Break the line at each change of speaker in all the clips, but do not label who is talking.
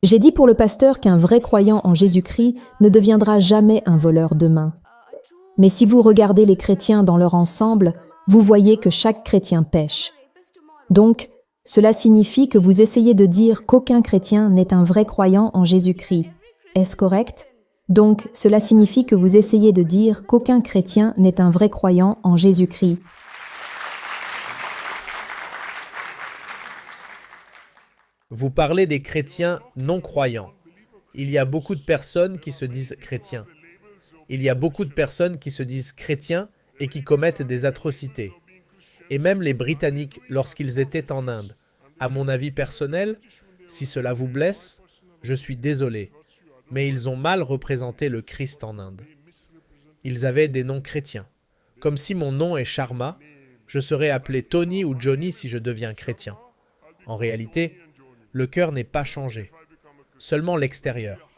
J'ai dit pour le pasteur qu'un vrai croyant en Jésus-Christ ne deviendra jamais un voleur demain. Mais si vous regardez les chrétiens dans leur ensemble, vous voyez que chaque chrétien pêche. Donc, cela signifie que vous essayez de dire qu'aucun chrétien n'est un vrai croyant en Jésus-Christ. Est-ce correct? Donc, cela signifie que vous essayez de dire qu'aucun chrétien n'est un vrai croyant en Jésus-Christ.
Vous parlez des chrétiens non-croyants. Il y a beaucoup de personnes qui se disent chrétiens. Il y a beaucoup de personnes qui se disent chrétiens et qui commettent des atrocités. Et même les Britanniques, lorsqu'ils étaient en Inde. À mon avis personnel, si cela vous blesse, je suis désolé, mais ils ont mal représenté le Christ en Inde. Ils avaient des noms chrétiens. Comme si mon nom est Sharma, je serais appelé Tony ou Johnny si je deviens chrétien. En réalité, le cœur n'est pas changé, seulement l'extérieur.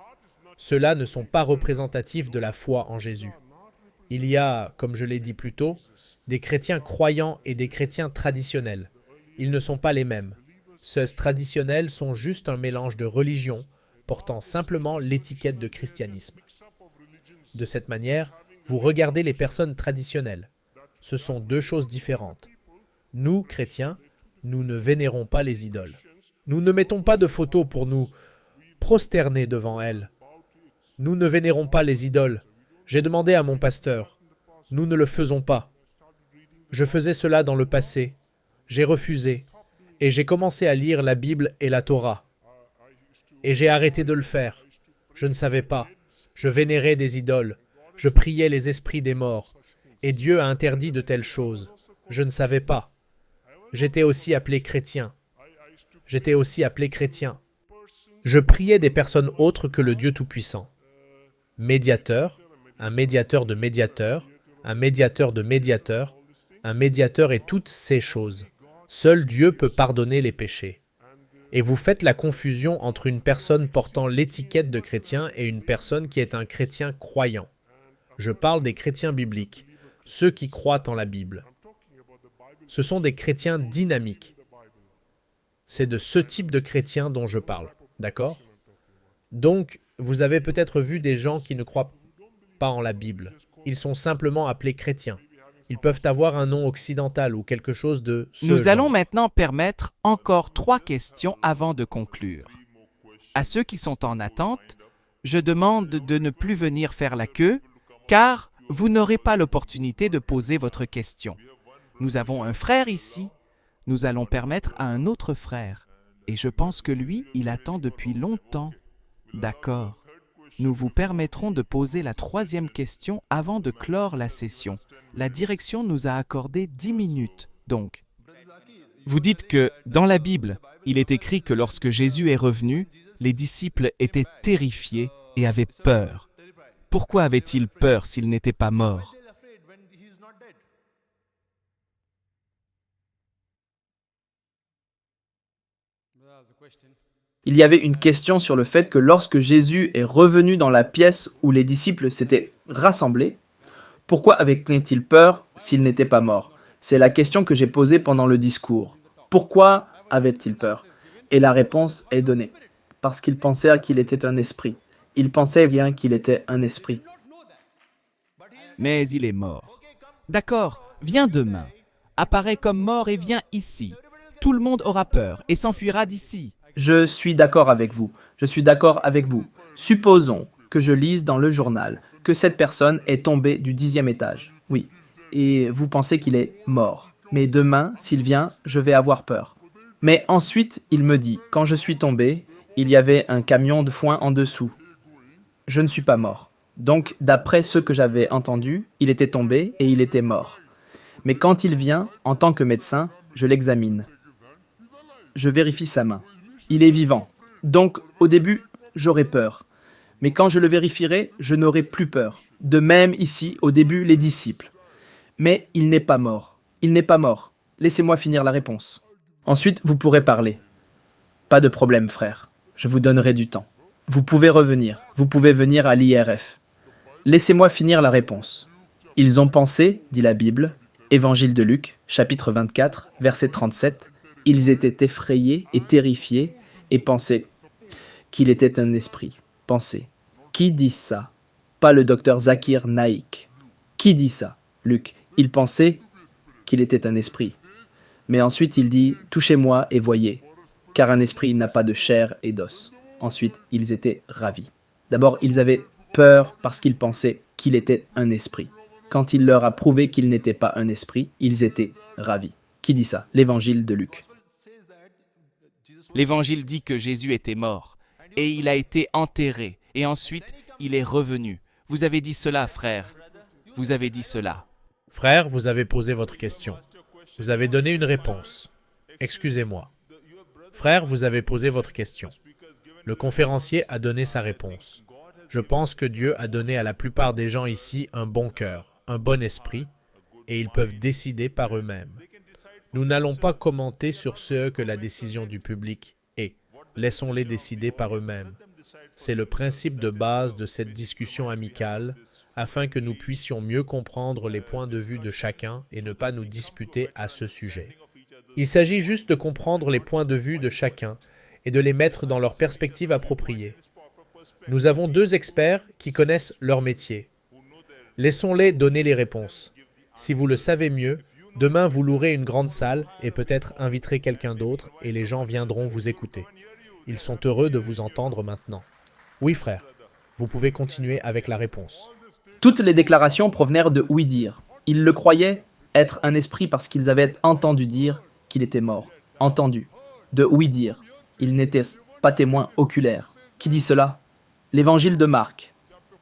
Ceux-là ne sont pas représentatifs de la foi en Jésus. Il y a, comme je l'ai dit plus tôt, des chrétiens croyants et des chrétiens traditionnels. Ils ne sont pas les mêmes. Ceux traditionnels sont juste un mélange de religions portant simplement l'étiquette de christianisme. De cette manière, vous regardez les personnes traditionnelles. Ce sont deux choses différentes. Nous, chrétiens, nous ne vénérons pas les idoles. Nous ne mettons pas de photos pour nous prosterner devant elles. Nous ne vénérons pas les idoles. J'ai demandé à mon pasteur. Nous ne le faisons pas. Je faisais cela dans le passé. J'ai refusé. Et j'ai commencé à lire la Bible et la Torah. Et j'ai arrêté de le faire. Je ne savais pas. Je vénérais des idoles. Je priais les esprits des morts. Et Dieu a interdit de telles choses. Je ne savais pas. J'étais aussi appelé chrétien. Je priais des personnes autres que le Dieu Tout-Puissant. Médiateur, un médiateur de médiateurs, un médiateur de médiateurs, un médiateur et toutes ces choses. Seul Dieu peut pardonner les péchés. Et vous faites la confusion entre une personne portant l'étiquette de chrétien et une personne qui est un chrétien croyant. Je parle des chrétiens bibliques, ceux qui croient en la Bible. Ce sont des chrétiens dynamiques. C'est de ce type de chrétien dont je parle, d'accord? Donc, vous avez peut-être vu des gens qui ne croient pas en la Bible. Ils sont simplement appelés chrétiens. Ils peuvent avoir un nom occidental ou quelque chose de ce
Nous
genre.
allons maintenant permettre encore 3 questions avant de conclure. À ceux qui sont en attente, je demande de ne plus venir faire la queue, car vous n'aurez pas l'opportunité de poser votre question. Nous avons un frère ici. Nous allons permettre à un autre frère. Et je pense que lui, il attend depuis longtemps. D'accord. Nous vous permettrons de poser la 3e question avant de clore la session. La direction nous a accordé 10 minutes, donc. Vous dites que, dans la Bible, il est écrit que lorsque Jésus est revenu, les disciples étaient terrifiés et avaient peur. Pourquoi avaient-ils peur s'il n'était pas mort?
Il y avait une question sur le fait que lorsque Jésus est revenu dans la pièce où les disciples s'étaient rassemblés, pourquoi avaient-ils peur s'il n'était pas mort? C'est la question que j'ai posée pendant le discours. Pourquoi avaient-ils peur? Et la réponse est donnée. Parce qu'ils pensaient qu'il était un esprit. Ils pensaient bien qu'il était un esprit.
Mais il est mort. D'accord, viens demain. Apparais comme mort et viens ici. Tout le monde aura peur et s'enfuira d'ici.
Je suis d'accord avec vous. Supposons que je lise dans le journal que cette personne est tombée du 10e étage. Oui. Et vous pensez qu'il est mort. Mais demain, s'il vient, je vais avoir peur. Mais ensuite, il me dit, quand je suis tombé, il y avait un camion de foin en dessous. Je ne suis pas mort. Donc, d'après ce que j'avais entendu, il était tombé et il était mort. Mais quand il vient, en tant que médecin, je l'examine. Je vérifie sa main. Il est vivant. Donc, au début, j'aurai peur. Mais quand je le vérifierai, je n'aurai plus peur. De même ici, au début, les disciples. Mais il n'est pas mort. Il n'est pas mort. Laissez-moi finir la réponse. Ensuite, vous pourrez parler. Pas de problème, frère. Je vous donnerai du temps. Vous pouvez revenir. Vous pouvez venir à l'IRF. Laissez-moi finir la réponse. Ils ont pensé, dit la Bible, Évangile de Luc, chapitre 24, verset 37, ils étaient effrayés et terrifiés et pensaient qu'il était un esprit. Pensez. Qui dit ça? Pas le docteur Zakir Naik. Qui dit ça? Luc. Il pensait qu'il était un esprit. Mais ensuite il dit « Touchez-moi et voyez », car un esprit n'a pas de chair et d'os. Ensuite, ils étaient ravis. D'abord, ils avaient peur parce qu'ils pensaient qu'il était un esprit. Quand il leur a prouvé qu'il n'était pas un esprit, ils étaient ravis. Qui dit ça? L'évangile de Luc.
L'Évangile dit que Jésus était mort, et il a été enterré, et ensuite il est revenu. Vous avez dit cela, frère. Vous avez dit cela.
Frère, vous avez posé votre question. Vous avez donné une réponse. Excusez-moi. Frère, vous avez posé votre question. Le conférencier a donné sa réponse. Je pense que Dieu a donné à la plupart des gens ici un bon cœur, un bon esprit, et ils peuvent décider par eux-mêmes. Nous n'allons pas commenter sur ce que la décision du public est. Laissons-les décider par eux-mêmes. C'est le principe de base de cette discussion amicale, afin que nous puissions mieux comprendre les points de vue de chacun et ne pas nous disputer à ce sujet. Il s'agit juste de comprendre les points de vue de chacun et de les mettre dans leur perspective appropriée. Nous avons deux experts qui connaissent leur métier. Laissons-les donner les réponses. Si vous le savez mieux, demain vous louerez une grande salle et peut-être inviterez quelqu'un d'autre et les gens viendront vous écouter. Ils sont heureux de vous entendre maintenant. Oui, frère, vous pouvez continuer avec la réponse.
Toutes les déclarations provenèrent de ouï-dire. Ils le croyaient être un esprit parce qu'ils avaient entendu dire qu'il était mort. Entendu. De ouï-dire. Ils n'étaient pas témoins oculaires. Qui dit cela? L'évangile de Marc,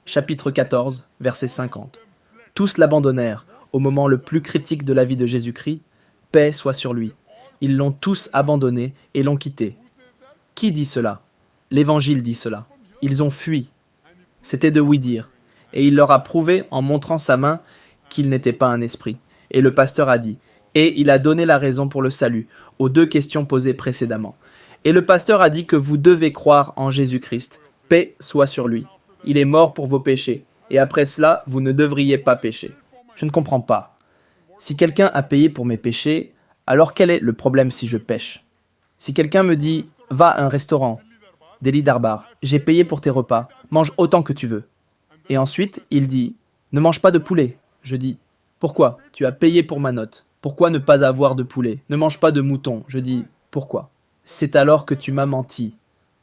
chapitre 14, verset 50. Tous l'abandonnèrent au moment le plus critique de la vie de Jésus-Christ. Paix soit sur lui. Ils l'ont tous abandonné et l'ont quitté. Qui dit cela? L'évangile dit cela. Ils ont fui. C'était de ouï-dire. Et il leur a prouvé en montrant sa main qu'il n'était pas un esprit. Et le pasteur a dit, et il a donné la raison pour le salut aux deux questions posées précédemment. Et le pasteur a dit que vous devez croire en Jésus-Christ. Paix soit sur lui. Il est mort pour vos péchés. Et après cela, vous ne devriez pas pécher. Je ne comprends pas. Si quelqu'un a payé pour mes péchés, alors quel est le problème si je pêche? Si quelqu'un me dit, va à un restaurant, Deli Darbar, j'ai payé pour tes repas, mange autant que tu veux. Et ensuite, il dit, ne mange pas de poulet. Je dis, pourquoi? Tu as payé pour ma note. Pourquoi ne pas avoir de poulet? Ne mange pas de mouton. Je dis, pourquoi? C'est alors que tu m'as menti.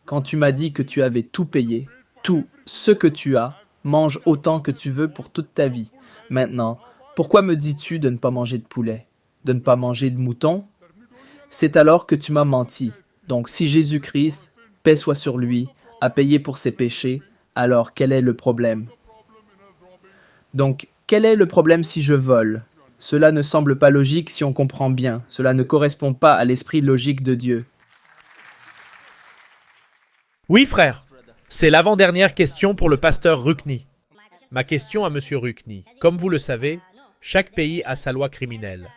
Quand tu m'as dit que tu avais tout payé, tout ce que tu as, mange autant que tu veux pour toute ta vie. Maintenant, pourquoi me dis-tu de ne pas manger de poulet? De ne pas manger de mouton? C'est alors que tu m'as menti. Donc si Jésus-Christ, paix soit sur lui, a payé pour ses péchés, alors quel est le problème? Donc, quel est le problème si je vole? Cela ne semble pas logique si on comprend bien. Cela ne correspond pas à l'esprit logique de Dieu.
Oui, frère. C'est l'avant-dernière question pour le pasteur Rukni. Ma question à monsieur Rukni. Comme vous le savez, chaque pays a sa loi criminelle.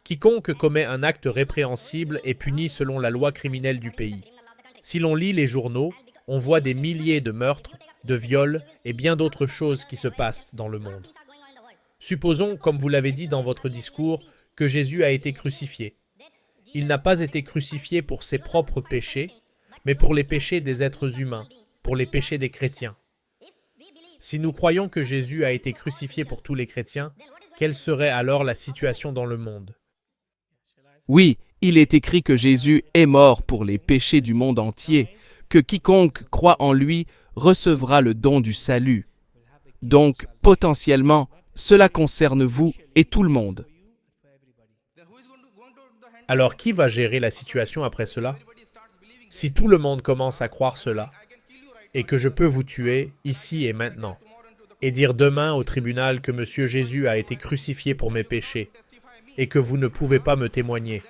Quiconque commet un acte répréhensible est puni selon la loi criminelle du pays. Si l'on lit les journaux, on voit des milliers de meurtres, de viols et bien d'autres choses qui se passent dans le monde. Supposons, comme vous l'avez dit dans votre discours, que Jésus a été crucifié. Il n'a pas été crucifié pour ses propres péchés, mais pour les péchés des êtres humains, pour les péchés des chrétiens. Si nous croyons que Jésus a été crucifié pour tous les chrétiens, quelle serait alors la situation dans le monde?
Oui, il est écrit que Jésus est mort pour les péchés du monde entier, que quiconque croit en lui recevra le don du salut. Donc, potentiellement, cela concerne vous et tout le monde.
Alors qui va gérer la situation après cela? Si tout le monde commence à croire cela, et que je peux vous tuer ici et maintenant, et dire demain au tribunal que Monsieur Jésus a été crucifié pour mes péchés, et que vous ne pouvez pas me témoigner,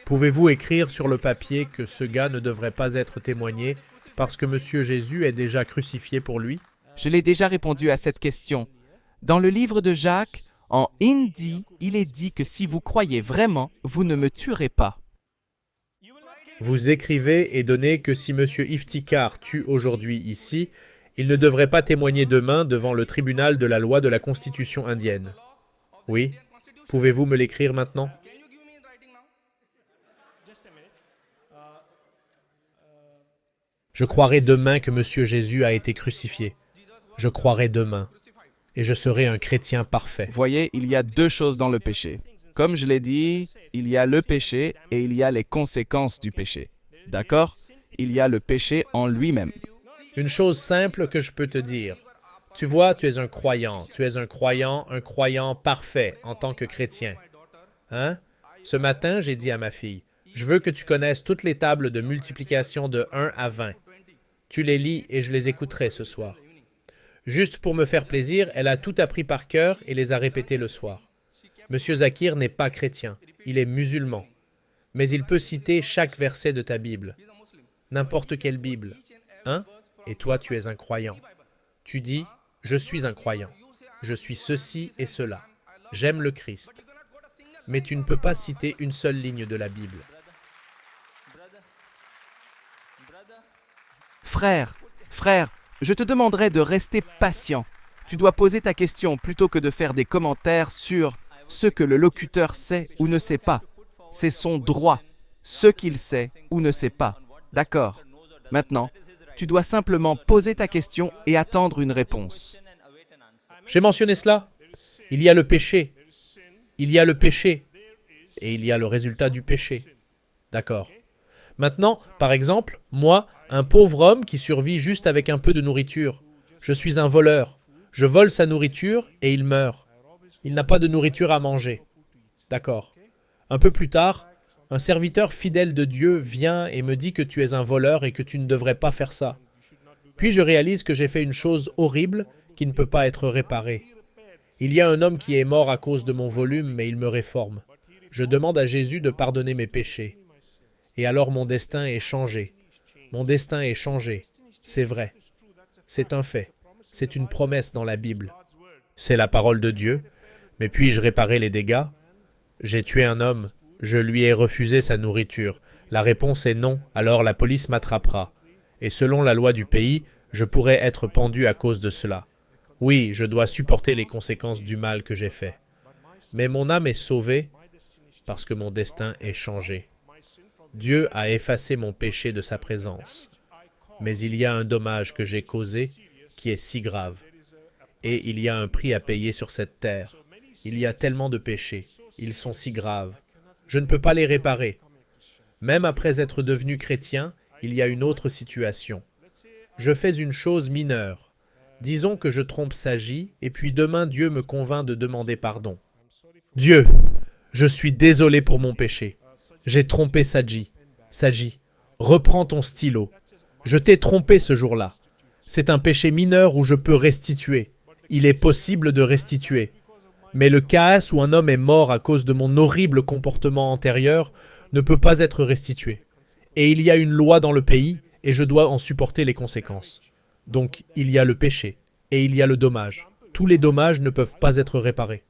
pouvez-vous écrire sur le papier que ce gars ne devrait pas être témoigné parce que Monsieur Jésus est déjà crucifié pour lui?
Je l'ai déjà répondu à cette question. Dans le livre de Jacques, en hindi, il est dit que si vous croyez vraiment, vous ne me tuerez pas.
Vous écrivez et donnez que si Monsieur Iftikhar tue aujourd'hui ici, il ne devrait pas témoigner demain devant le tribunal de la loi de la Constitution indienne. Oui? Pouvez-vous me l'écrire maintenant? Je croirai demain que Monsieur Jésus a été crucifié. Je croirai demain. Et je serai un chrétien parfait.
Voyez, il y a deux choses dans le péché. Comme je l'ai dit, il y a le péché et il y a les conséquences du péché. D'accord? Il y a le péché en lui-même.
Une chose simple que je peux te dire. Tu vois, tu es un croyant. Tu es un croyant parfait en tant que chrétien. Hein? Ce matin, j'ai dit à ma fille, je veux que tu connaisses toutes les tables de multiplication de 1 à 20. Tu les lis et je les écouterai ce soir. Juste pour me faire plaisir, elle a tout appris par cœur et les a répétées le soir. Monsieur Zakir n'est pas chrétien, il est musulman. Mais il peut citer chaque verset de ta Bible. N'importe quelle Bible. Hein? Et toi, tu es un croyant. Tu dis, je suis un croyant. Je suis ceci et cela. J'aime le Christ. Mais tu ne peux pas citer une seule ligne de la Bible.
Frère, je te demanderai de rester patient. Tu dois poser ta question plutôt que de faire des commentaires sur ce que le locuteur sait ou ne sait pas. C'est son droit, ce qu'il sait ou ne sait pas. D'accord. Maintenant, tu dois simplement poser ta question et attendre une réponse.
J'ai mentionné cela. Il y a le péché. Il y a le péché. Et il y a le résultat du péché. D'accord. Maintenant, par exemple, moi, un pauvre homme qui survit juste avec un peu de nourriture. Je suis un voleur. Je vole sa nourriture et il meurt. Il n'a pas de nourriture à manger. D'accord. Un peu plus tard, un serviteur fidèle de Dieu vient et me dit que tu es un voleur et que tu ne devrais pas faire ça. Puis je réalise que j'ai fait une chose horrible qui ne peut pas être réparée. Il y a un homme qui est mort à cause de mon volume, mais il me réforme. Je demande à Jésus de pardonner mes péchés. Et alors mon destin est changé. Mon destin est changé. C'est vrai. C'est un fait. C'est une promesse dans la Bible. C'est la parole de Dieu. Mais puis-je réparer les dégâts? J'ai tué un homme. Je lui ai refusé sa nourriture. La réponse est non, alors la police m'attrapera. Et selon la loi du pays, je pourrais être pendu à cause de cela. Oui, je dois supporter les conséquences du mal que j'ai fait. Mais mon âme est sauvée parce que mon destin est changé. Dieu a effacé mon péché de sa présence. Mais il y a un dommage que j'ai causé qui est si grave. Et il y a un prix à payer sur cette terre. Il y a tellement de péchés. Ils sont si graves. Je ne peux pas les réparer. Même après être devenu chrétien, il y a une autre situation. Je fais une chose mineure. Disons que je trompe Saji, et puis demain Dieu me convainc de demander pardon. Dieu, je suis désolé pour mon péché. J'ai trompé Saji. Saji, reprends ton stylo. Je t'ai trompé ce jour-là. C'est un péché mineur où je peux restituer. Il est possible de restituer. Mais le cas où un homme est mort à cause de mon horrible comportement antérieur ne peut pas être restitué. Et il y a une loi dans le pays, et je dois en supporter les conséquences. Donc, il y a le péché, et il y a le dommage. Tous les dommages ne peuvent pas être réparés.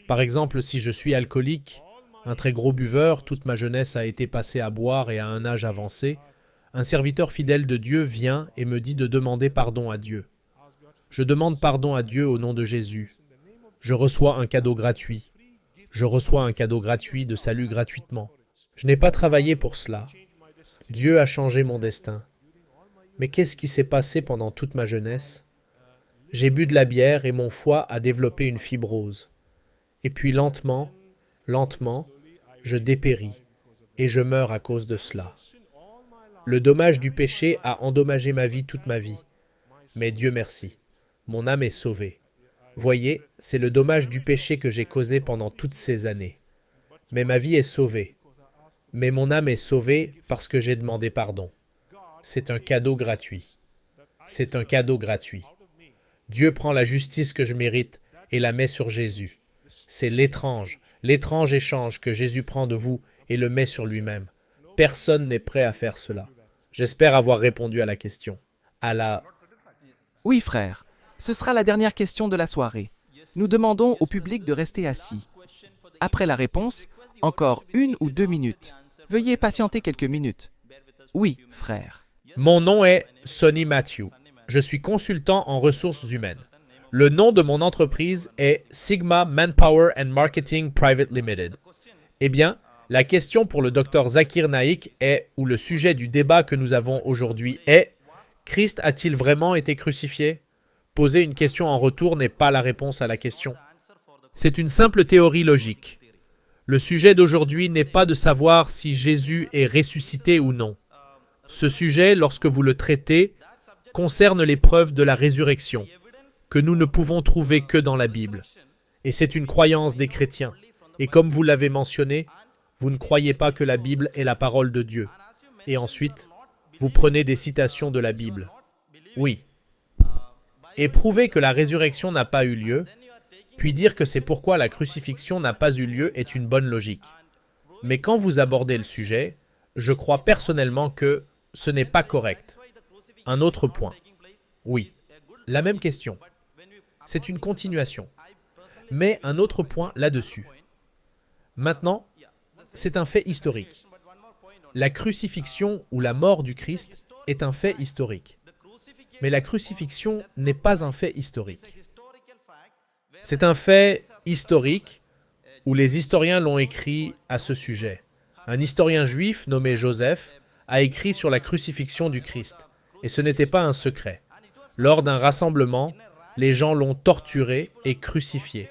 Par exemple, si je suis alcoolique, un très gros buveur, toute ma jeunesse a été passée à boire et à un âge avancé, un serviteur fidèle de Dieu vient et me dit de demander pardon à Dieu. Je demande pardon à Dieu au nom de Jésus. Je reçois un cadeau gratuit. Je reçois un cadeau gratuit de salut gratuitement. Je n'ai pas travaillé pour cela. Dieu a changé mon destin. Mais qu'est-ce qui s'est passé pendant toute ma jeunesse? J'ai bu de la bière et mon foie a développé une fibrose. Et puis lentement, je dépéris et je meurs à cause de cela. Le dommage du péché a endommagé ma vie toute ma vie. Mais Dieu merci, mon âme est sauvée. Voyez, c'est le dommage du péché que j'ai causé pendant toutes ces années. Mais ma vie est sauvée. Mais mon âme est sauvée parce que j'ai demandé pardon. C'est un cadeau gratuit. C'est un cadeau gratuit. Dieu prend la justice que je mérite et la met sur Jésus. C'est l'étrange échange que Jésus prend de vous et le met sur lui-même. Personne n'est prêt à faire cela. J'espère avoir répondu à la question.
Oui, frère. Ce sera la dernière question de la soirée. Nous demandons au public de rester assis. Après la réponse, encore 1 ou 2 minutes. Veuillez patienter quelques minutes. Oui, frère.
Mon nom est Sonny Matthew. Je suis consultant en ressources humaines. Le nom de mon entreprise est Sigma Manpower and Marketing Private Limited. Eh bien, La question pour le docteur Zakir Naik est, ou le sujet du débat que nous avons aujourd'hui est, Christ a-t-il vraiment été crucifié? Poser une question en retour n'est pas la réponse à la question. C'est une simple théorie logique. Le sujet d'aujourd'hui n'est pas de savoir si Jésus est ressuscité ou non. Ce sujet, lorsque vous le traitez, concerne les preuves de la résurrection, que nous ne pouvons trouver que dans la Bible. Et c'est une croyance des chrétiens. Et comme vous l'avez mentionné, vous ne croyez pas que la Bible est la parole de Dieu. Et ensuite, vous prenez des citations de la Bible. Oui. Et prouver que la résurrection n'a pas eu lieu, puis dire que c'est pourquoi la crucifixion n'a pas eu lieu est une bonne logique. Mais quand vous abordez le sujet, je crois personnellement que ce n'est pas correct. Un autre point. Oui. La même question. C'est une continuation. Mais un autre point là-dessus. Maintenant, c'est un fait historique. La crucifixion ou la mort du Christ est un fait historique. Mais la crucifixion n'est pas un fait historique. C'est un fait historique où les historiens l'ont écrit à ce sujet. Un historien juif nommé Joseph a écrit sur la crucifixion du Christ. Et ce n'était pas un secret. Lors d'un rassemblement, les gens l'ont torturé et crucifié.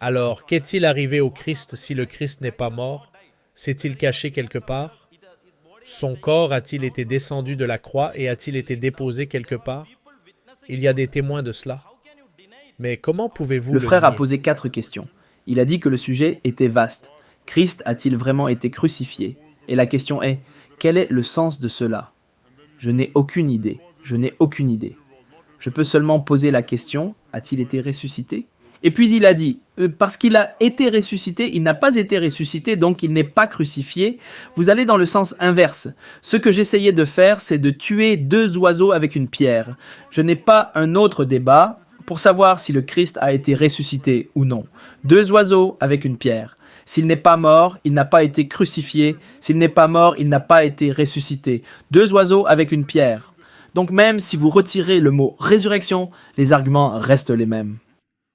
Alors, qu'est-il arrivé au Christ si le Christ n'est pas mort? S'est-il caché quelque part? Son corps a-t-il été descendu de la croix et a-t-il été déposé quelque part? Il y a des témoins de cela. Mais comment pouvez-vous
Le frère a
nier?
posé 4 questions. Il a dit que le sujet était vaste. Christ a-t-il vraiment été crucifié? Et la question est, quel est le sens de cela? Je n'ai aucune idée. Je n'ai aucune idée. Je peux seulement poser la question, a-t-il été ressuscité? Et puis il a dit, parce qu'il a été ressuscité, il n'a pas été ressuscité, donc il n'est pas crucifié. Vous allez dans le sens inverse. Ce que j'essayais de faire, c'est de tuer 2 oiseaux avec une pierre. Je n'ai pas un autre débat pour savoir si le Christ a été ressuscité ou non. 2 oiseaux avec une pierre. S'il n'est pas mort, il n'a pas été crucifié. S'il n'est pas mort, il n'a pas été ressuscité. 2 oiseaux avec une pierre. Donc même si vous retirez le mot résurrection, les arguments restent les mêmes.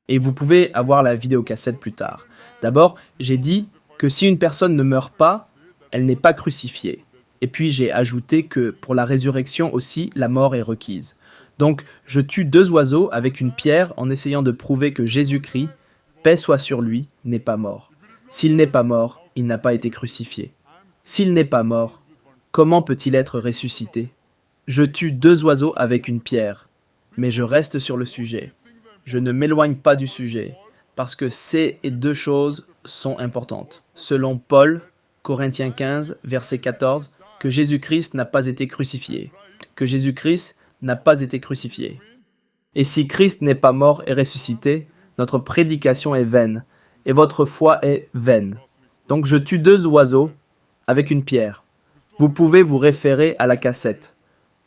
Et vous pouvez avoir la vidéocassette plus tard. D'abord, j'ai dit que si une personne ne meurt pas, elle n'est pas crucifiée. Et puis j'ai ajouté que pour la résurrection aussi, la mort est requise. Donc je tue 2 oiseaux avec une pierre en essayant de prouver que Jésus-Christ, paix soit sur lui, n'est pas mort. S'il n'est pas mort, il n'a pas été crucifié. S'il n'est pas mort, comment peut-il être ressuscité? Je tue 2 oiseaux avec une pierre, mais je reste sur le sujet. Je ne m'éloigne pas du sujet, parce que ces 2 choses sont importantes. Selon Paul, Corinthiens 15, verset 14, que Jésus-Christ n'a pas été crucifié. Que Jésus-Christ n'a pas été crucifié. Et si Christ n'est pas mort et ressuscité, notre prédication est vaine, et votre foi est vaine. Donc je tue 2 oiseaux avec une pierre. Vous pouvez vous référer à la cassette.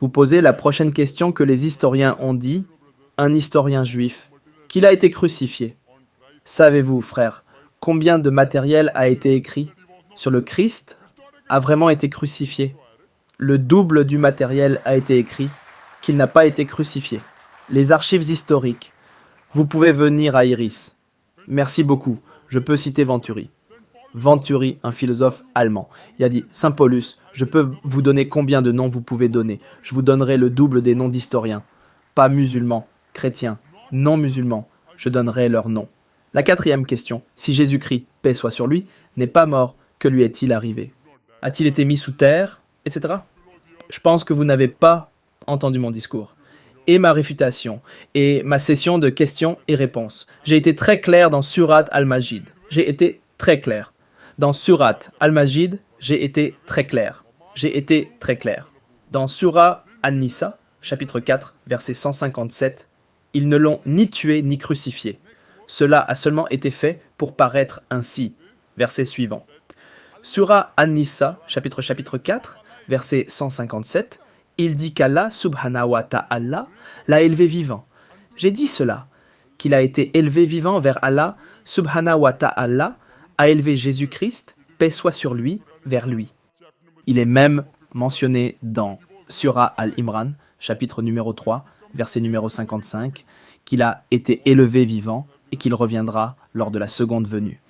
Vous posez la prochaine question que les historiens ont dit, un historien juif, qu'il a été crucifié. Savez-vous, frère, combien de matériel a été écrit sur le Christ a vraiment été crucifié? Le double du matériel a été écrit qu'il n'a pas été crucifié. Les archives historiques. Vous pouvez venir à Iris. Merci beaucoup. Je peux citer Venturi. Venturi, un philosophe allemand. Il a dit, Saint Paulus, je peux vous donner combien de noms vous pouvez donner. Je vous donnerai le double des noms d'historiens. Pas musulmans, chrétiens, non musulmans. Je donnerai leurs noms. La 4e question, si Jésus-Christ, paix soit sur lui, n'est pas mort, que lui est-il arrivé? A-t-il été mis sous terre, etc. Je pense que vous n'avez pas entendu mon discours. Et ma réfutation, et ma session de questions et réponses. J'ai été très clair dans Surat al-Majid. J'ai été très clair. Dans Surat al-Majid, j'ai été très clair. J'ai été très clair. Dans Surah An-Nisa, chapitre 4, verset 157, ils ne l'ont ni tué ni crucifié. Cela a seulement été fait pour paraître ainsi. Verset suivant. Surah An-Nisa, chapitre 4, verset 157, il dit qu'Allah, subhanahu wa ta'ala, l'a élevé vivant. J'ai dit cela, qu'il a été élevé vivant vers Allah, subhanahu wa ta'ala, a élevé Jésus-Christ, paix soit sur lui, vers lui. Il est même mentionné dans Surah Al-Imran, chapitre numéro 3, verset numéro 55, qu'il a été élevé vivant et qu'il reviendra lors de la seconde venue.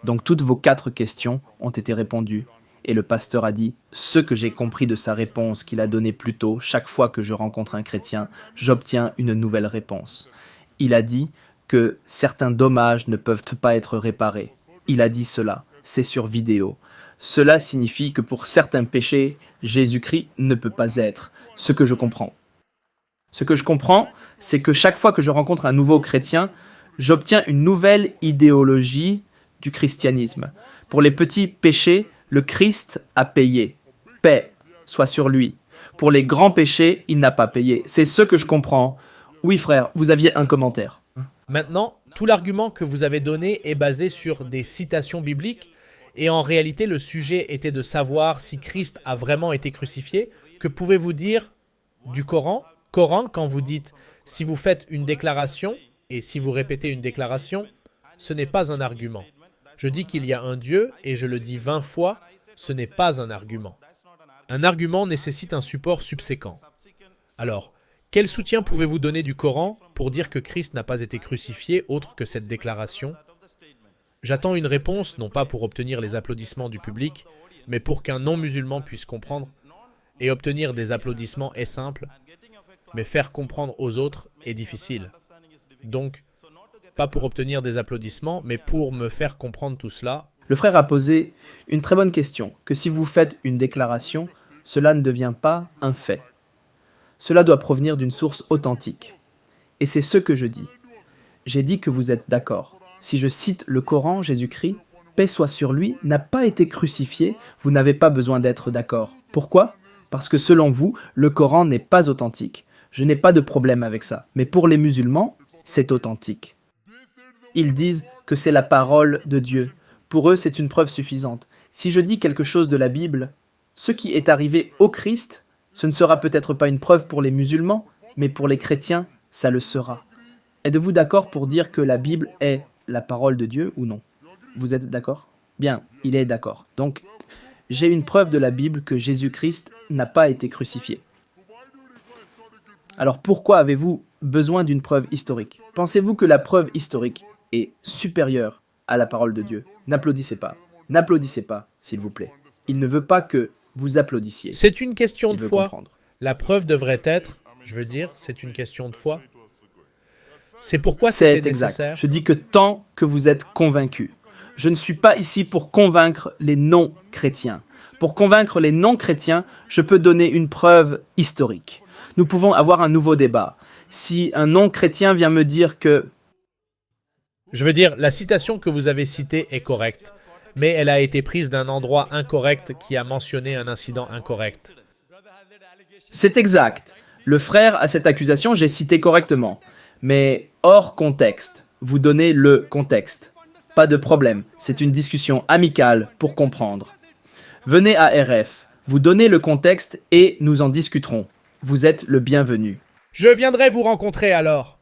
Donc toutes vos 4 questions ont été répondues. Et le pasteur a dit, ce que j'ai compris de sa réponse qu'il a donnée plus tôt, chaque fois que je rencontre un chrétien, j'obtiens une nouvelle réponse. Il a dit que certains dommages ne peuvent pas être réparés. Il a dit cela, c'est sur vidéo. Cela signifie que pour certains péchés, Jésus-Christ ne peut pas être ce que je comprends. Ce que je comprends, c'est que chaque fois que je rencontre un nouveau chrétien, j'obtiens une nouvelle idéologie du christianisme. Pour les petits péchés, le Christ a payé. Paix soit sur lui. Pour les grands péchés, il n'a pas payé. C'est ce que je comprends. Oui, frère, vous aviez un commentaire.
Maintenant, tout l'argument que vous avez donné est basé sur des citations bibliques et en réalité, le sujet était de savoir si Christ a vraiment été crucifié. Que pouvez-vous dire du Coran, quand vous dites « si vous faites une déclaration » et si vous répétez une déclaration, ce n'est pas un argument. Je dis qu'il y a un Dieu et je le dis 20 fois, ce n'est pas un argument. Un argument nécessite un support subséquent. Alors, quel soutien pouvez-vous donner du Coran pour dire que Christ n'a pas été crucifié autre que cette déclaration? J'attends une réponse, non pas pour obtenir les applaudissements du public, mais pour qu'un non-musulman puisse comprendre. Et obtenir des applaudissements est simple, mais faire comprendre aux autres est difficile. Donc, pas pour obtenir des applaudissements, mais pour me faire comprendre tout cela.
Le frère a posé une très bonne question, que si vous faites une déclaration, cela ne devient pas un fait. Cela doit provenir d'une source authentique. Et c'est ce que je dis. J'ai dit que vous êtes d'accord. Si je cite le Coran, Jésus-Christ, paix soit sur lui, n'a pas été crucifié, vous n'avez pas besoin d'être d'accord. Pourquoi? Parce que selon vous, le Coran n'est pas authentique. Je n'ai pas de problème avec ça. Mais pour les musulmans, c'est authentique. Ils disent que c'est la parole de Dieu. Pour eux, c'est une preuve suffisante. Si je dis quelque chose de la Bible, ce qui est arrivé au Christ, ce ne sera peut-être pas une preuve pour les musulmans, mais pour les chrétiens, ça le sera. Êtes-vous d'accord pour dire que la Bible est la parole de Dieu ou non? Vous êtes d'accord? Bien, il est d'accord. Donc, j'ai une preuve de la Bible que Jésus-Christ n'a pas été crucifié. Alors pourquoi avez-vous besoin d'une preuve historique? Pensez-vous que la preuve historique est supérieure à la parole de Dieu? N'applaudissez pas. N'applaudissez pas, s'il vous plaît. Il ne veut pas que vous applaudissiez.
C'est une question
Il
de
veut
foi.
comprendre.
La preuve devrait être, c'est une question de foi. C'est pourquoi
C'est
c'était
exact.
nécessaire.
Je dis que tant que vous êtes convaincus. Je ne suis pas ici pour convaincre les non-chrétiens. Pour convaincre les non-chrétiens, je peux donner une preuve historique. Nous pouvons avoir un nouveau débat. Si un non-chrétien vient me dire que
La citation que vous avez citée est correcte, mais elle a été prise d'un endroit incorrect qui a mentionné un incident incorrect.
c'est exact, le frère a cette accusation, j'ai cité correctement. Mais hors contexte, vous donnez le contexte. Pas de problème, c'est une discussion amicale pour comprendre. Venez à RF, vous donnez le contexte et nous en discuterons. Vous êtes le bienvenu.
Je viendrai vous rencontrer alors.